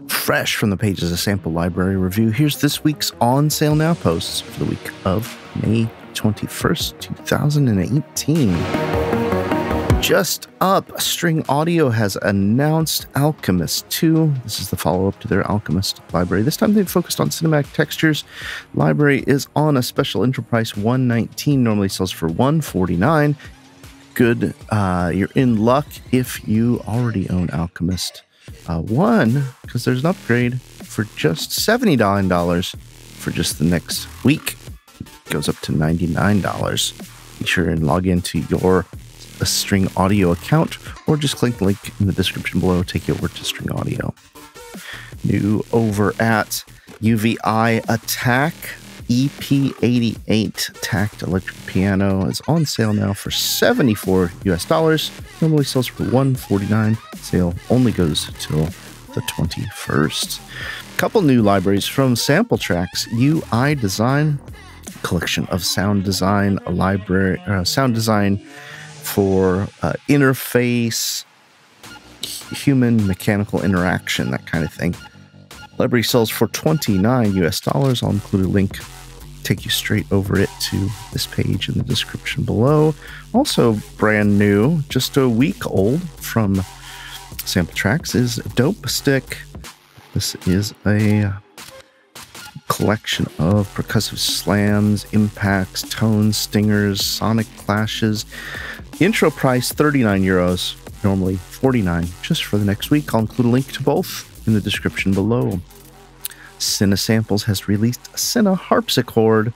Fresh from the pages of Sample Library Review, here's this week's On Sale Now posts for the week of May 21st, 2018. Just up, String Audio has announced Alchemist 2. This is the follow-up to their Alchemist library. This time they've focused on cinematic textures. Library is on a special intro price, $119, normally sells for $149. Good, you're in luck if you already own Alchemist 1, because there's an upgrade for just $79 for just the next week. It goes up to $99. Be sure and log into your String Audio account, or just click the link in the description below, take you over to String Audio. New over at UVI Attack, EP88 tacked electric piano is on sale now for $74 US. Normally sells for $149. Sale only goes till the 21st. Couple new libraries from Sampletraxx. UI Design, collection of sound design, a library, sound design for interface, human mechanical interaction, that kind of thing. Library sells for $29 US. I'll include a link, take you straight over it to this page in the description below. Also brand new, just a week old from Sampletraxx, is Dopestick. This is a collection of percussive slams, impacts, tones, stingers, sonic clashes. Intro price €39, normally $49 just for the next week. I'll include a link to both in the description below. Cinesamples has released CineHarpsichord,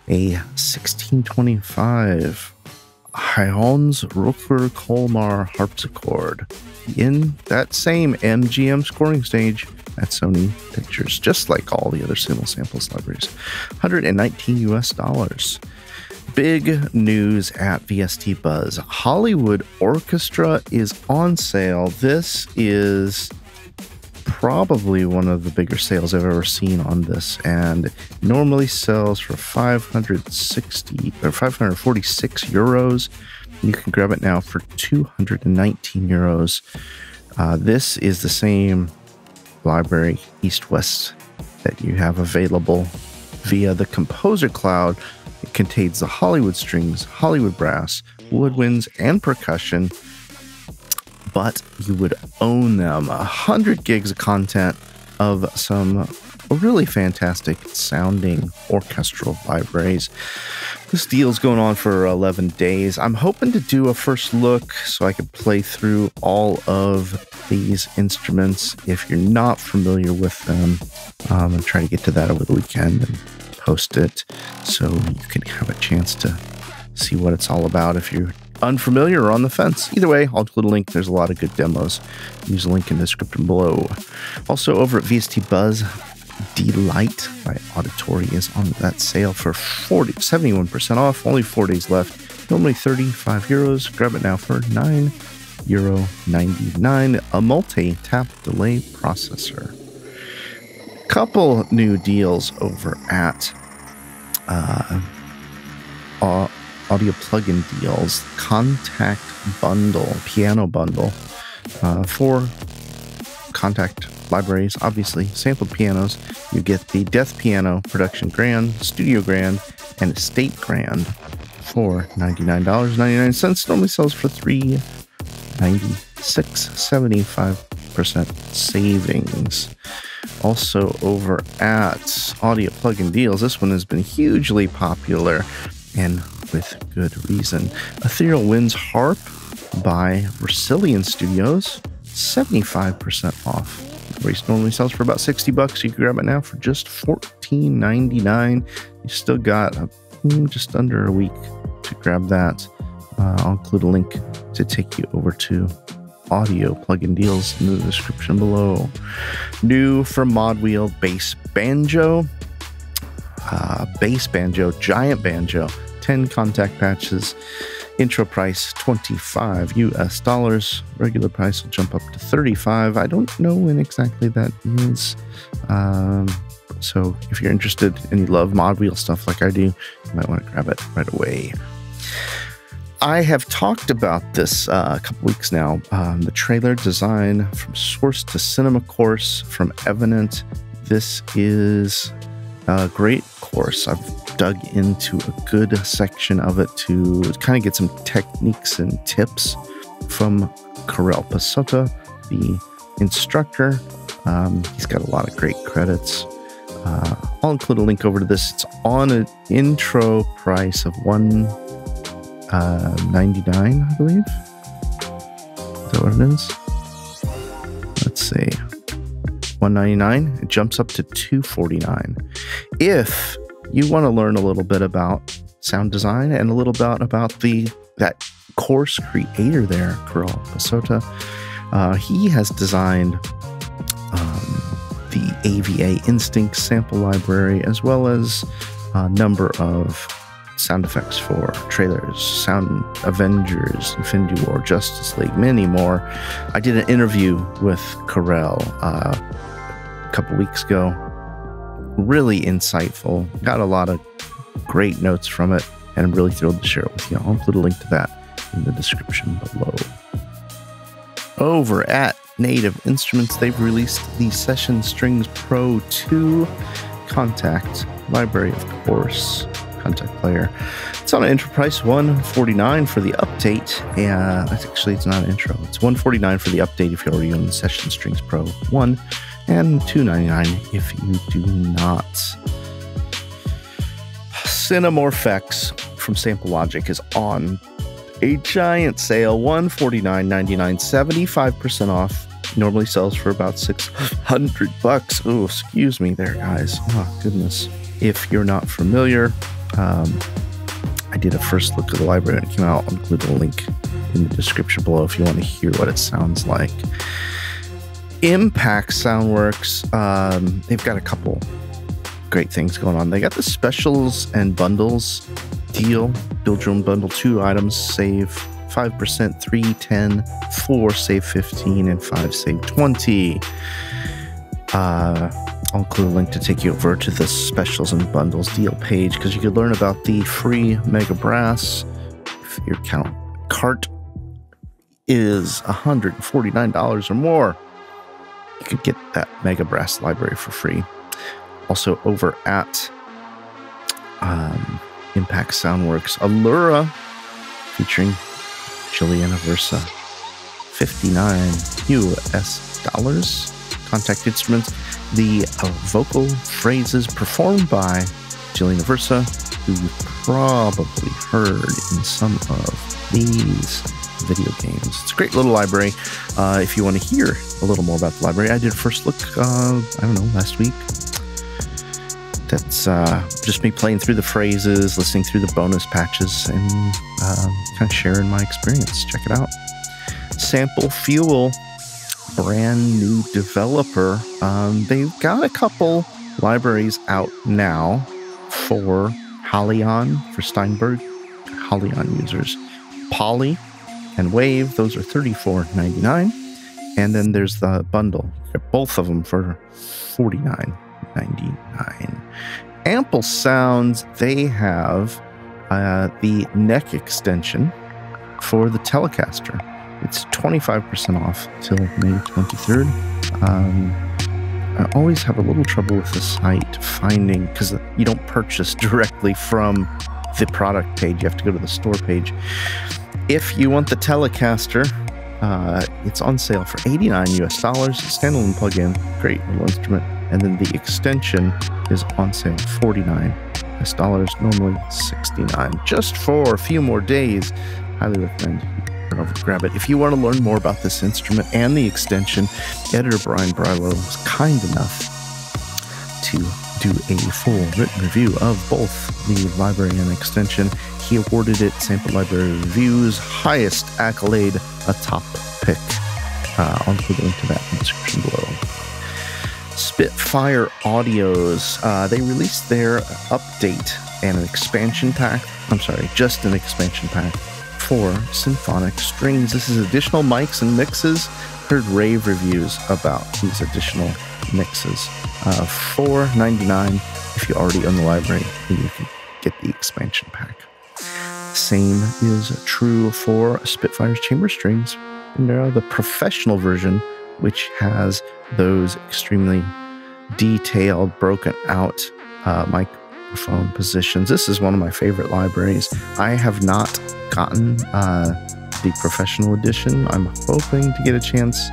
a 1625 Hans Rucker Colmar harpsichord in that same MGM scoring stage at Sony Pictures, just like all the other Cinesamples libraries. $119 US. Big news at VST Buzz. Hollywood Orchestra is on sale. This is probably one of the bigger sales I've ever seen on this, and normally sells for 560 or 546 euros. You can grab it now for 219 euros. This is the same library East-West that you have available via the Composer Cloud. It contains the Hollywood strings, Hollywood brass, woodwinds, and percussion, but you would own them. 100 gigs of content of some really fantastic sounding orchestral libraries. This deal's going on for 11 days. I'm hoping to do a first look so I could play through all of these instruments. If you're not familiar with them, I'm going to try to get to that over the weekend and post it so you can have a chance to see what it's all about if you're unfamiliar or on the fence. Either way, I'll include a link. There's a lot of good demos. Use a link in the description below. Also over at VST Buzz, Delight by Auditory is on that sale for 71% off. Only 4 days left. Normally 35 euros. Grab it now for €9.99. A multi-tap delay processor. Couple new deals over at audio plugin deals. Contact bundle, piano bundle for Contact libraries, obviously sampled pianos. You get the Death Piano Production Grand, Studio Grand, and Estate Grand for $99.99. Normally sells for $396, 75% savings. Also over at Audio Plugin Deals, this one has been hugely popular and with good reason. Etherealwinds Harp by Versilian Studios, 75% off. Race normally sells for about $60. You can grab it now for just $14.99. You still got just under a week to grab that. I'll include a link to take you over to Audio Plugin Deals in the description below. New from Modwheel, Bass Banjo. Bass Banjo, Giant Banjo, 10 contact patches. Intro price $25 US. Regular price will jump up to $35. I don't know when exactly that is. So if you're interested and you love Modwheel stuff like I do, you might want to grab it right away. I have talked about this a couple weeks now. The trailer design from source to cinema course from Evenant. This is a great course. I've dug into a good section of it to kind of get some techniques and tips from Karel Psota, the instructor. He's got a lot of great credits. I'll include a link over to this. It's on an intro price of $199, I believe. Is that what it is? Let's see. $199. It jumps up to $249. If you want to learn a little bit about sound design and a little bit about that course creator there, Karel Psota, he has designed the AVA Instinct sample library, as well as a number of sound effects for trailers, Sound Avengers, Infinity War, Justice League, many more. I did an interview with Karel a couple weeks ago. Really insightful. Got a lot of great notes from it, and I'm really thrilled to share it with you. I'll include a link to that in the description below. Over at Native Instruments, they've released the Session Strings Pro 2 Contact library, of course. Contact player. It's on an intro price, $149 for the update. Actually, it's not an intro. It's $149 for the update if you already own the Session Strings Pro 1, and $299 if you do not. Cinemorphx from Sample Logic is on a giant sale, $149.99, 75% off. Normally sells for about $600. Oh, excuse me there, guys. Oh, goodness. If you're not familiar, I did a first look at the library and it came out. I'll include a link in the description below if you want to hear what it sounds like. Impact Soundworks, they've got a couple great things going on. They got the specials and bundles deal. Build your own bundle, 2 items, save 5%, 3, 10, 4, save 15, and 5, save 20. I'll include a link to take you over to the specials and bundles deal page, because you could learn about the free Mega Brass. If your cart is $149 or more, you could get that Mega Brass library for free. Also over at Impact Soundworks, Allura featuring Jillian Aversa, $59 US. Contact instruments, the vocal phrases performed by Jillian Aversa, who you've probably heard in some of these video games. It's a great little library. If you want to hear a little more about the library, I did a first look, I don't know, last week. That's just me playing through the phrases, listening through the bonus patches, and kind of sharing my experience. Check it out. Sample Fuel, brand new developer. They've got a couple libraries out now for Halion, for Steinberg Halion users. Poly and Wave, those are $34.99. And then there's the bundle. Both of them for $49.99. AmpleSound, they have the neck extension for the Telecaster. It's 25% off till May 23rd. I always have a little trouble with the site finding, because you don't purchase directly from the product page. You have to go to the store page. If you want the Telecaster, it's on sale for $89 US. Standalone plug-in, great little instrument. And then the extension is on sale $49 US, normally $69. Just for a few more days. Highly recommend you over to grab it. If you want to learn more about this instrument and the extension, editor Brian Brylow was kind enough to do a full written review of both the library and extension. He awarded it Sample Library Review's highest accolade, a top pick. I'll include a link to that in the description below. Spitfire Audios, they released their update and an expansion pack. I'm sorry, just an expansion pack for symphonic strings. This is additional mics and mixes. Heard rave reviews about these additional mixes. $4.99 if you already own the library, and you can get the expansion pack. same is true for Spitfire's chamber strings. And now the professional version, which has those extremely detailed, broken out microphone positions. This is one of my favorite libraries. I have not gotten the professional edition. I'm hoping to get a chance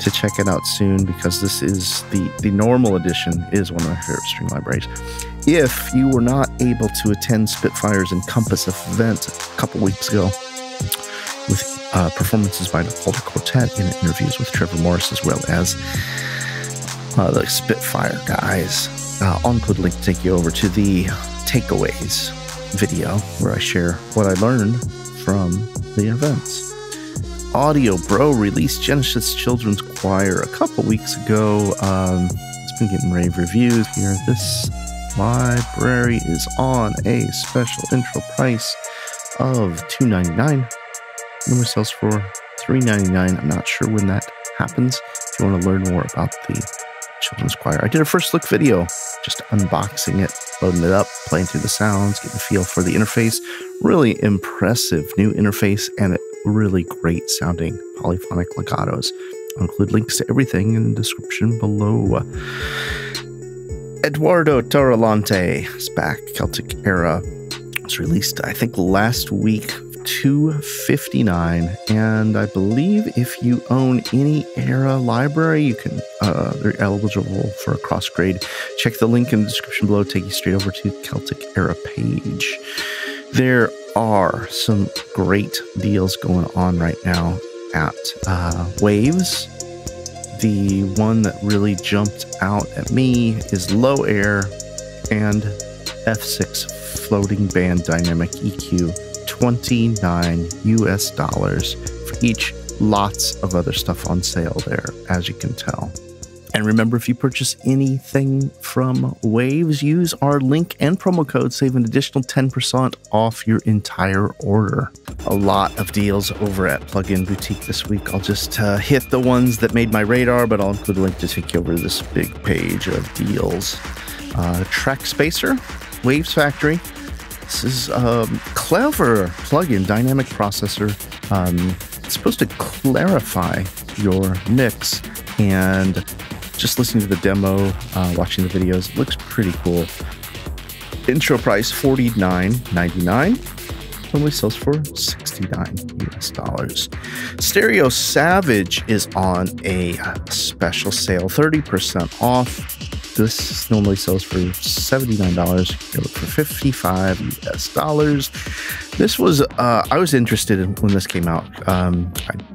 to check it out soon, because this is the normal edition is one of my favorite string libraries. If you were not able to attend Spitfire's Encompass event a couple weeks ago with performances by the Calder Quartet and interviews with Trevor Morris, as well as the Spitfire guys, I'll include a link to take you over to the takeaways video where I share what I learned from the events. Audio Bro released Genesis Children's Choir a couple weeks ago. It's been getting rave reviews here. This library is on a special intro price of $2.99. Normally sells for $3.99. I'm not sure when that happens. If you want to learn more about the Children's Choir, I did a first look video, just unboxing it, loading it up, playing through the sounds, getting a feel for the interface. Really impressive new interface and really great sounding polyphonic legatos. I'll include links to everything in the description below. Eduardo Torrelante is back. Celtic Era was released, I think, last week, $2.59, and I believe if you own any Era library, you can they're eligible for a cross grade. Check the link in the description below, take you straight over to the Celtic Era page. There are some great deals going on right now at Waves. The one that really jumped out at me is Low Air and F6 floating band dynamic EQ, $29 US for each. Lots of other stuff on sale there, as you can tell. And remember, if you purchase anything from Waves, use our link and promo code, save an additional 10% off your entire order. A lot of deals over at Plugin Boutique this week. I'll just hit the ones that made my radar, but I'll include a link to take you over to this big page of deals. Track Spacer, Waves Factory. This is a clever plugin, dynamic processor. It's supposed to clarify your mix, and just listening to the demo, watching the videos, it looks pretty cool. Intro price $49.99. Normally sells for $69 US. Stereo Savage is on a special sale, 30% off. This normally sells for $79. Get it for $55 US. This was, I was interested in when this came out. I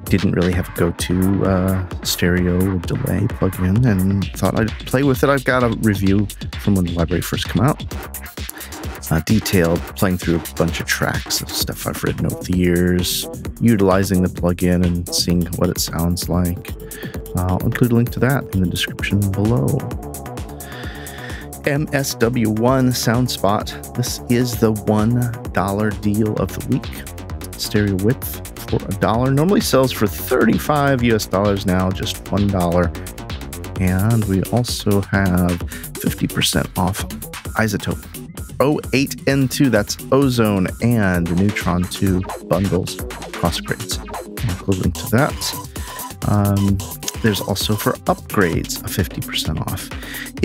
didn't really have a go-to stereo delay plugin and thought I'd play with it. I've got a review from when the library first came out. Detailed, playing through a bunch of tracks of stuff I've written over the years, utilizing the plugin and seeing what it sounds like. I'll include a link to that in the description below. MSW1 Soundspot. This is the $1 deal of the week. Stereo width for $1. Normally sells for $35 US now, just $1. And we also have 50% off Isotope 08N2. That's Ozone and Neutron 2 bundles, cross grades. I'll link to that. There's also for upgrades a 50% off.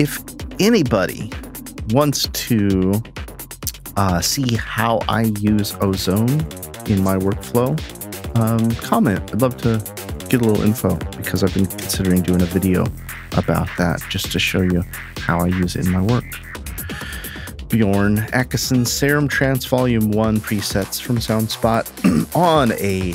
If anybody wants to see how I use Ozone in my workflow, comment. I'd love to get a little info, because I've been considering doing a video about that just to show you how I use it in my work. Bjorn Akesson Serum Trance Volume 1 presets from Soundspot on a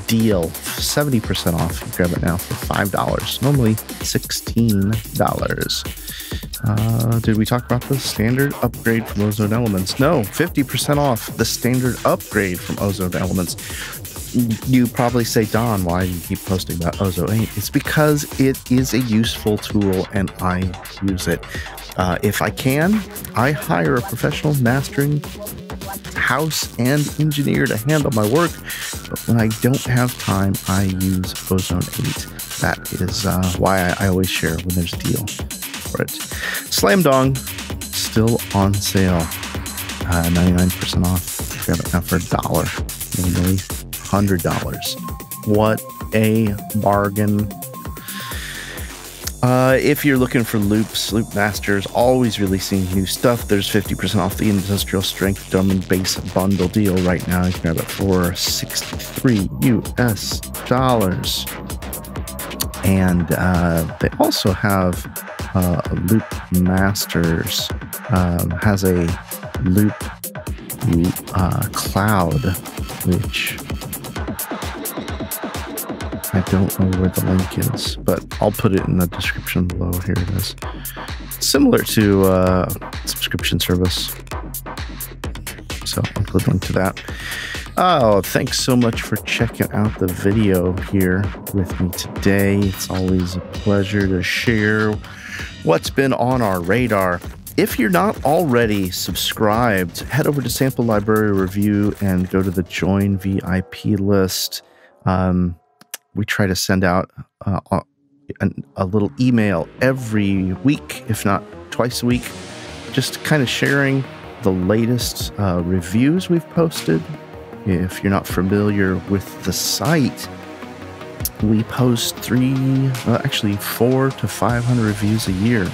deal, 70% off. You grab it now for $5, normally $16. Did we talk about the standard upgrade from Ozone Elements? No, 50% off the standard upgrade from Ozone Elements. You probably say, Don, why do you keep posting about Ozone 8? It's because it is a useful tool and I use it. If I can, I hire a professional mastering house and engineer to handle my work. But when I don't have time, I use Ozone 8. That is why I always share when there's a deal for it. Slam Dong, still on sale, 99% off. Grab it now for $1, normally $100. What a bargain. If you're looking for loops, Loop Master's always releasing new stuff. There's 50% off the industrial strength drum and bass bundle deal right now. You can grab it for $63 US. And they also have Loop Masters has a loop cloud, which I don't know where the link is, but I'll put it in the description below. Here it is. Similar to subscription service. So I'll put a link to that. Oh, thanks so much for checking out the video here with me today. It's always a pleasure to share what's been on our radar. If you're not already subscribed, head over to Sample Library Review and go to the Join VIP list. We try to send out a little email every week, if not twice a week, just kind of sharing the latest reviews we've posted. If you're not familiar with the site, we post 400 to 500 reviews a year.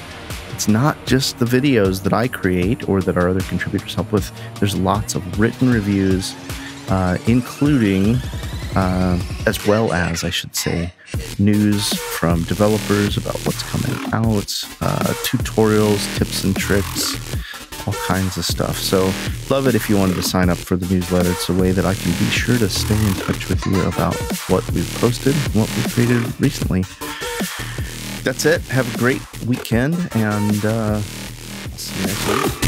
It's not just the videos that I create or that our other contributors help with. There's lots of written reviews, including, as well as, I should say, news from developers about what's coming out, tutorials, tips and tricks, all kinds of stuff. So love it if you wanted to sign up for the newsletter. It's a way that I can be sure to stay in touch with you about what we've posted, what we've created recently. That's it. Have a great weekend, and I'll see you next week.